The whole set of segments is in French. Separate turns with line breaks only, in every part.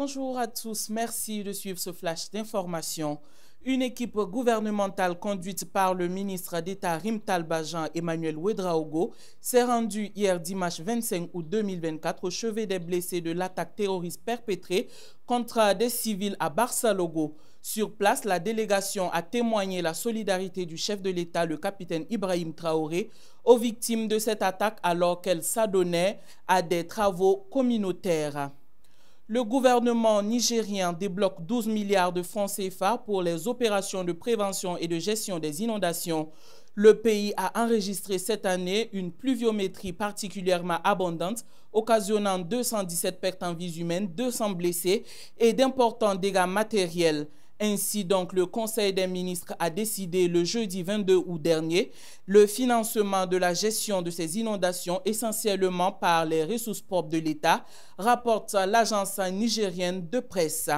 Bonjour à tous, merci de suivre ce flash d'information. Une équipe gouvernementale conduite par le ministre d'État Rim Talbajan Emmanuel Ouedraogo s'est rendue hier dimanche 25 août 2024 au chevet des blessés de l'attaque terroriste perpétrée contre des civils à Barça-Logo. Sur place, la délégation a témoigné la solidarité du chef de l'État, le capitaine Ibrahim Traoré, aux victimes de cette attaque alors qu'elles s'adonnaient à des travaux communautaires. Le gouvernement nigérien débloque 12 milliards de francs CFA pour les opérations de prévention et de gestion des inondations. Le pays a enregistré cette année une pluviométrie particulièrement abondante, occasionnant 217 pertes en vies humaines, 200 blessés et d'importants dégâts matériels. Ainsi donc, le Conseil des ministres a décidé le jeudi 22 août dernier le financement de la gestion de ces inondations essentiellement par les ressources propres de l'État, rapporte l'agence nigérienne de presse.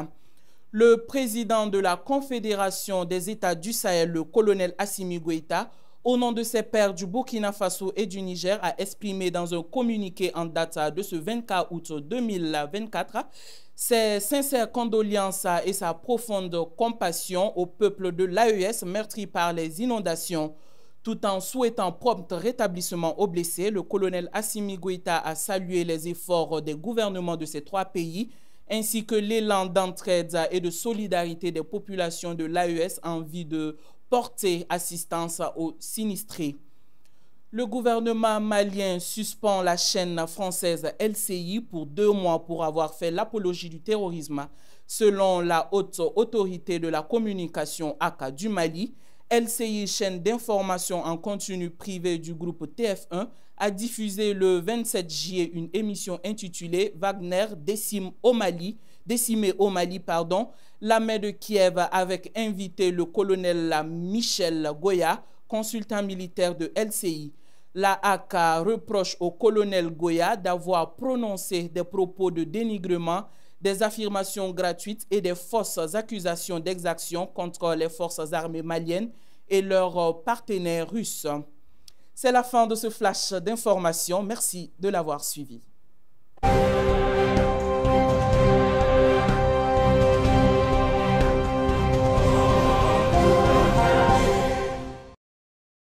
Le président de la Confédération des États du Sahel, le colonel Assimi Goïta, au nom de ses pairs du Burkina Faso et du Niger, a exprimé dans un communiqué en date de ce 24 août 2024 ses sincères condoléances et sa profonde compassion au peuple de l'AES meurtri par les inondations. Tout en souhaitant prompt rétablissement aux blessés, le colonel Assimi Goïta a salué les efforts des gouvernements de ces trois pays ainsi que l'élan d'entraide et de solidarité des populations de l'AES en vue de porter assistance aux sinistrés. Le gouvernement malien suspend la chaîne française LCI pour 2 mois pour avoir fait l'apologie du terrorisme. Selon la haute autorité de la communication ACA du Mali, LCI, chaîne d'information en continu privé du groupe TF1, a diffusé le 27 juillet une émission intitulée « Wagner décimé au Mali », l'armée de Kiev avec invité le colonel Michel Goya, consultant militaire de LCI. La ACA reproche au colonel Goya d'avoir prononcé des propos de dénigrement, des affirmations gratuites et des fausses accusations d'exaction contre les forces armées maliennes et leurs partenaires russes. C'est la fin de ce flash d'information. Merci de l'avoir suivi.